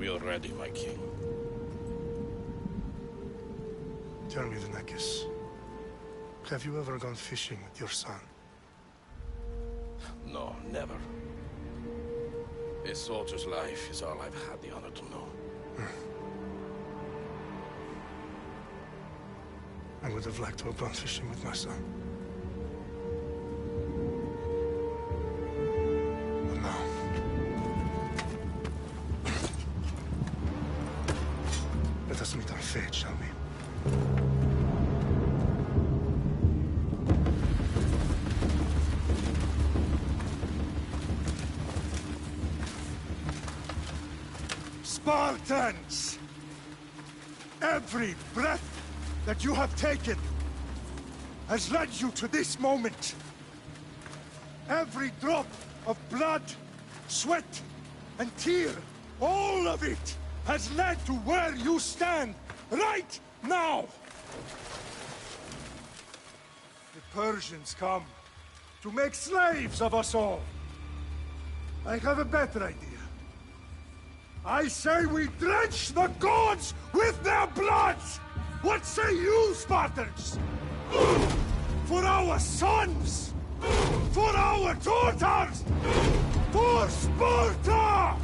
We are ready, my king. Tell me, Venekis, have you ever gone fishing with your son? No, never. A soldier's life is all I've had the honor to know. I would have liked to have gone fishing with my son. But no. Let us meet on fate, shall we? Spartans! Every breath that you have taken has led you to this moment. Every drop of blood, sweat, and tear, all of it has led to where you stand right now. The Persians come to make slaves of us all. I have a better idea. I say we drench the gods with their blood! What say you, Spartans? For our sons! For our daughters! For Sparta!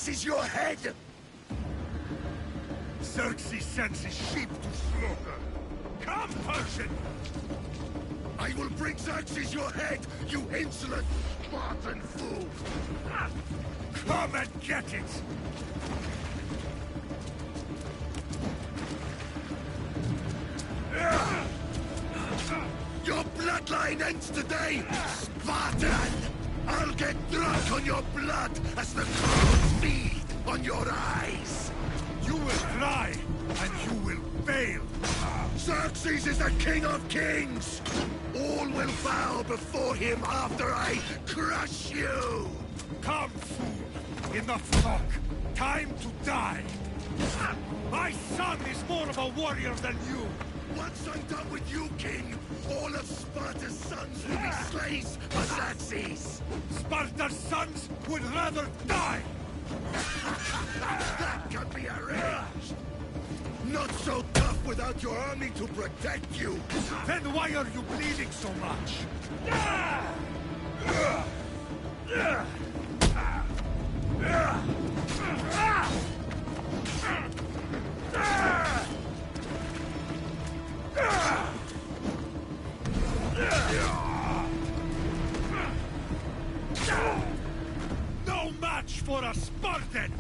Xerxes your head! Xerxes sends his sheep to slaughter. Come, Persian! I will bring Xerxes your head, you insolent Spartan fool! Come and get it! Your bloodline ends today, Spartan! I'll get drunk on your blood as the clouds feed on your eyes! You will cry, and you will fail! Xerxes is the king of kings! All will bow before him after I crush you! Come, fool! Enough talk! Time to die! My son is more of a warrior than you! Once I'm done with you, king, all of Sparta's sons will be slaves for Xerxes! Sparta's sons would rather die! That can be arranged! Not so tough without your army to protect you! Then why are you bleeding so much? No match for a Spartan!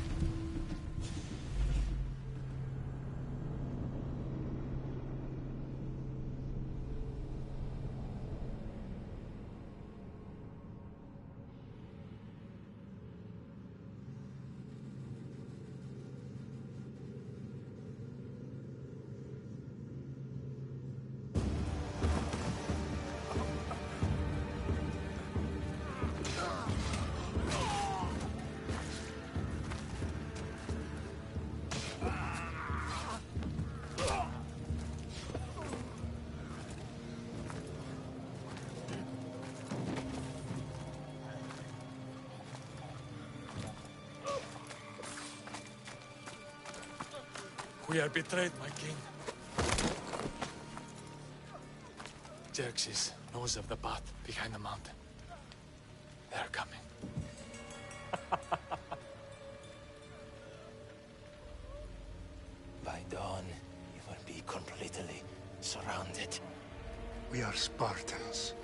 We are betrayed, my king. Xerxes knows of the path behind the mountain. They're coming. By dawn, you will be completely surrounded. We are Spartans.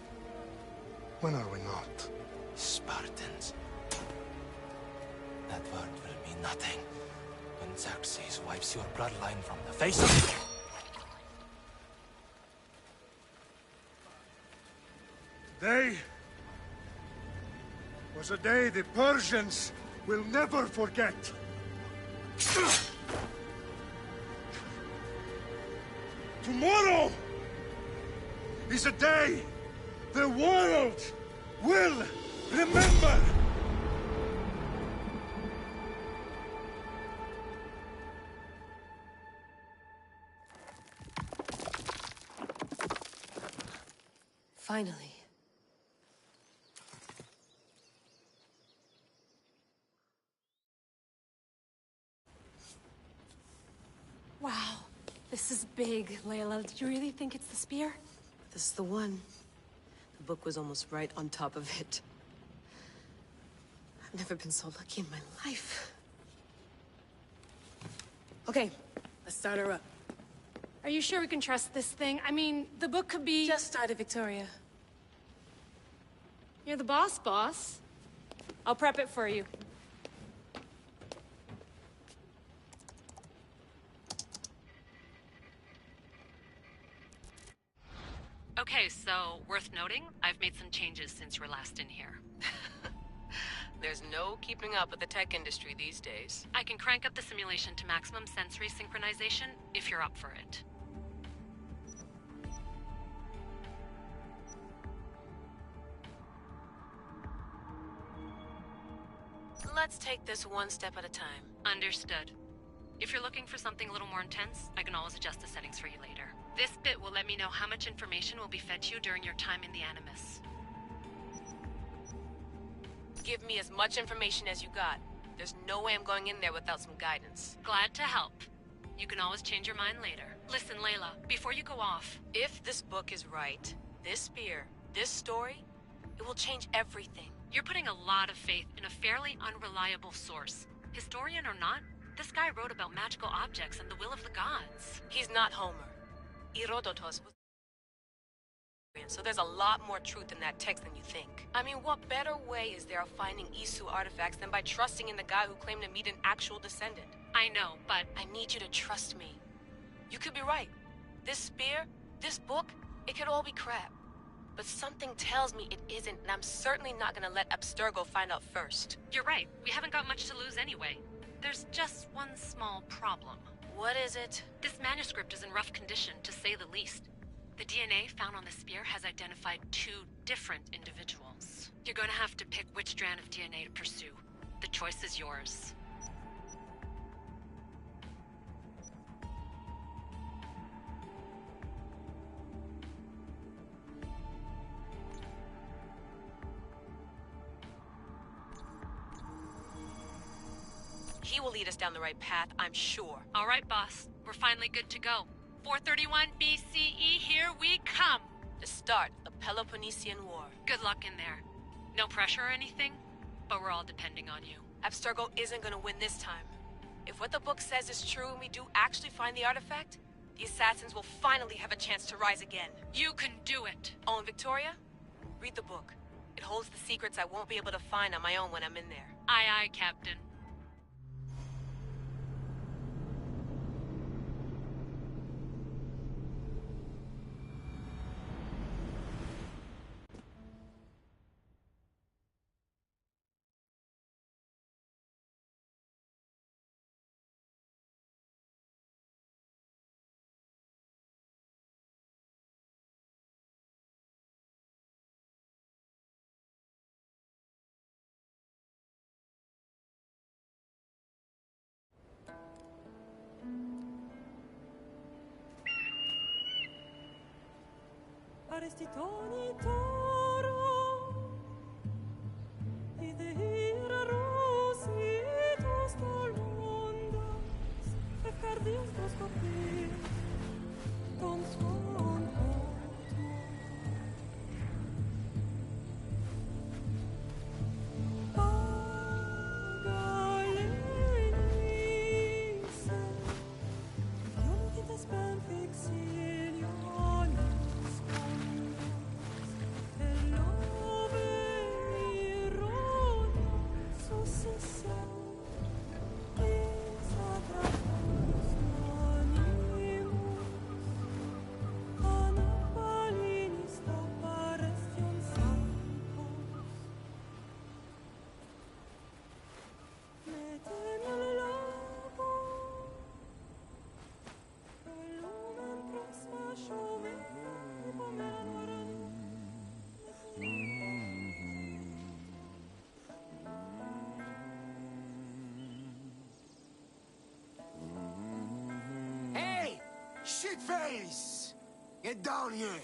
When are we not? Spartans. That word will mean nothing when Xerxes wipes your bloodline from the face of it. Today was a day the Persians will never forget. Tomorrow is a day the world will remember. Finally. Wow, this is big, Layla. Did you really think it's the spear? This is the one. The book was almost right on top of it. I've never been so lucky in my life. Okay, let's start her up. Are you sure we can trust this thing? I mean, the book could be... Just started, Victoria. You're the boss. I'll prep it for you. Okay, so worth noting, I've made some changes since you were last in here. There's no keeping up with the tech industry these days. I can crank up the simulation to maximum sensory synchronization if you're up for it. Let's take this one step at a time. Understood. If you're looking for something a little more intense, I can always adjust the settings for you later. This bit will let me know how much information will be fed to you during your time in the Animus. Give me as much information as you got. There's no way I'm going in there without some guidance. Glad to help. You can always change your mind later. Listen, Layla, before you go off... If this book is right, this spear, this story, it will change everything. You're putting a lot of faith in a fairly unreliable source. Historian or not, this guy wrote about magical objects and the will of the gods. He's not Homer. Herodotus was... So there's a lot more truth in that text than you think. I mean, what better way is there of finding Isu artifacts than by trusting in the guy who claimed to meet an actual descendant? I know, but... I need you to trust me. You could be right. This spear, this book, it could all be crap. But something tells me it isn't, and I'm certainly not gonna let Abstergo find out first. You're right. We haven't got much to lose anyway. There's just one small problem. What is it? This manuscript is in rough condition, to say the least. The DNA found on the spear has identified 2 different individuals. You're going to have to pick which strand of DNA to pursue. The choice is yours. He will lead us down the right path, I'm sure. All right, boss. We're finally good to go. 431 BCE, here we come! The start of Peloponnesian War. Good luck in there. No pressure or anything, but we're all depending on you. Abstergo isn't gonna win this time. If what the book says is true and we do actually find the artifact, the assassins will finally have a chance to rise again. You can do it! Oh, and Victoria? Read the book. It holds the secrets I won't be able to find on my own when I'm in there. Aye, aye, Captain. Arrestitoni toro, idehira rositos tolmondas, efcardius proscopir, tom son otmo. Pagalenise, ionitas ben fixilionis, Shitface! Get down here!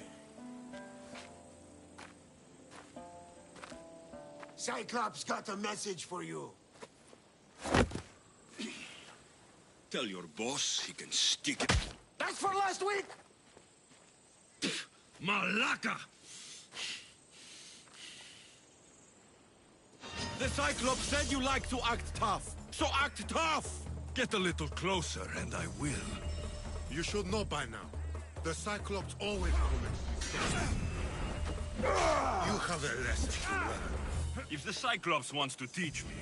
Cyclops got a message for you. Tell your boss he can stick it. That's for last week! Malaka! The Cyclops said you like to act tough, so act tough! Get a little closer and I will. You should know by now. The Cyclops always promise. You have a lesson to learn. If the Cyclops wants to teach me,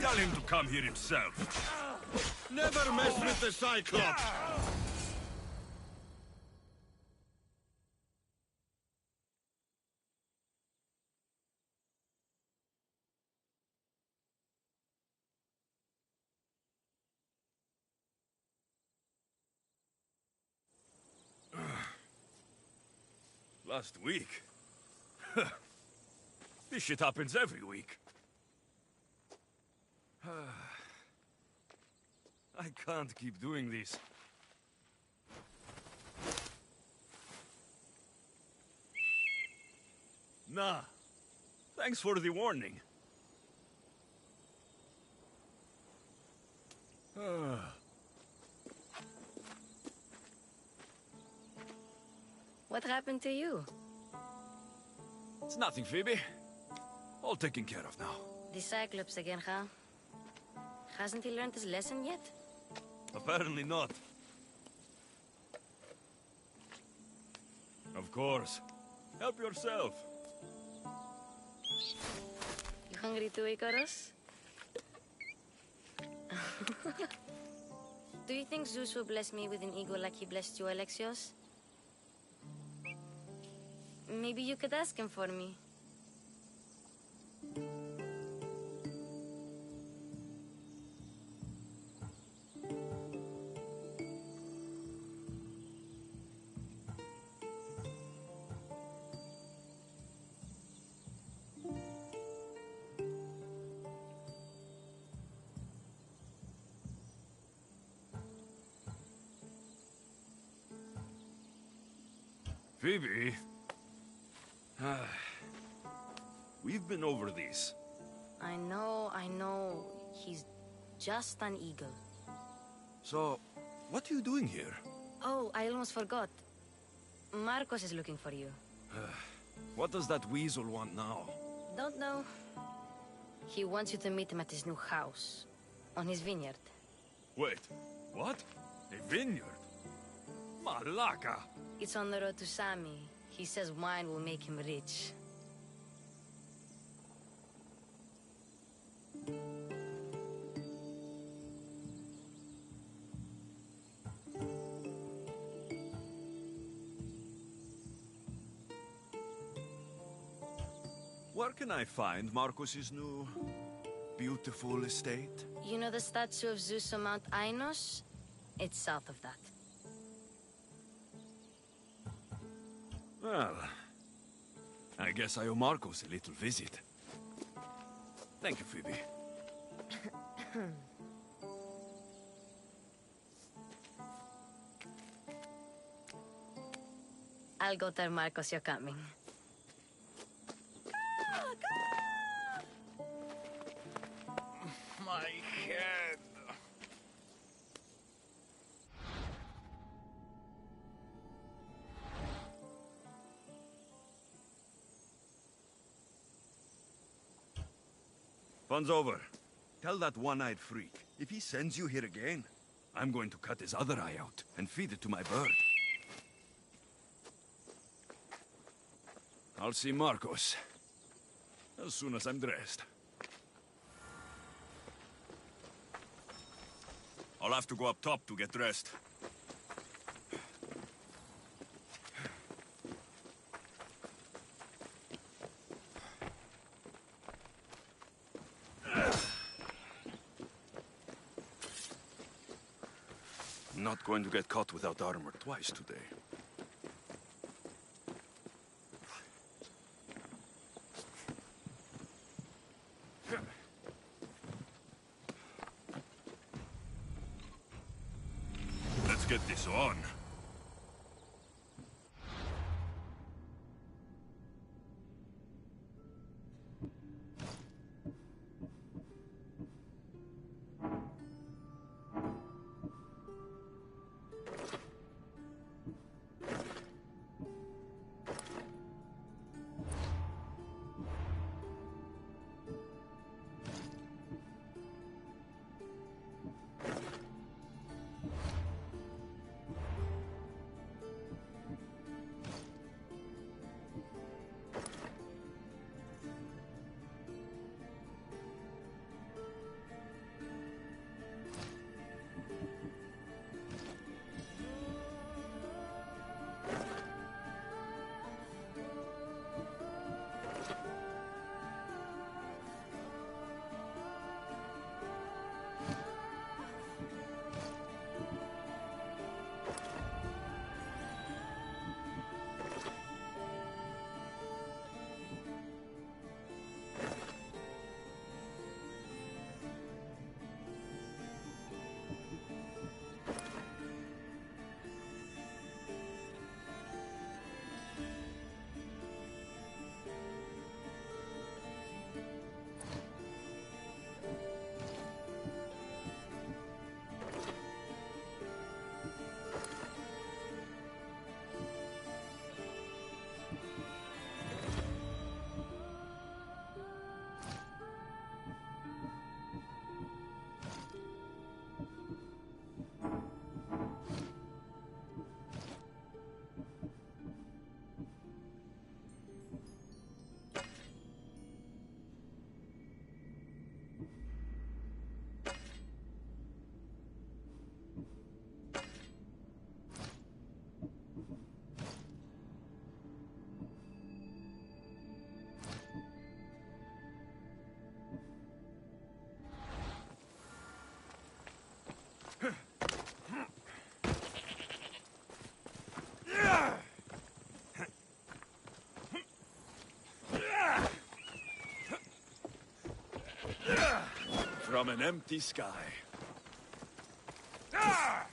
tell him to come here himself. Never mess with the Cyclops! Last week? This shit happens every week. I can't keep doing this. Nah. Thanks for the warning. What happened to you? It's nothing, Phoebe. All taken care of now. The Cyclops again, huh? Hasn't he learned his lesson yet? Apparently not. Of course. Help yourself. You hungry too, Icarus? Do you think Zeus will bless me with an ego like he blessed you, Alexios? Maybe you could ask him for me. Phoebe? We've been over this. I know. He's just an eagle. So, what are you doing here? Oh, I almost forgot. Marcos is looking for you. What does that weasel want now? Don't know. He wants you to meet him at his new house. On his vineyard. Wait, what? A vineyard? Malaka! It's on the road to Sami. He says wine will make him rich. Where can I find Marcos's new, beautiful estate? You know the statue of Zeus on Mount Ainos? It's south of that. Well, I guess I owe Marcos a little visit. Thank you, Phoebe. I'll go tell Marcos you're coming. My head. Fun's over. Tell that one-eyed freak, if he sends you here again, I'm going to cut his other eye out and feed it to my bird. I'll see Marcos as soon as I'm dressed. I'll have to go up top to get dressed. Not going to get caught without armor twice today. Let's get this on. from an empty sky. Ah!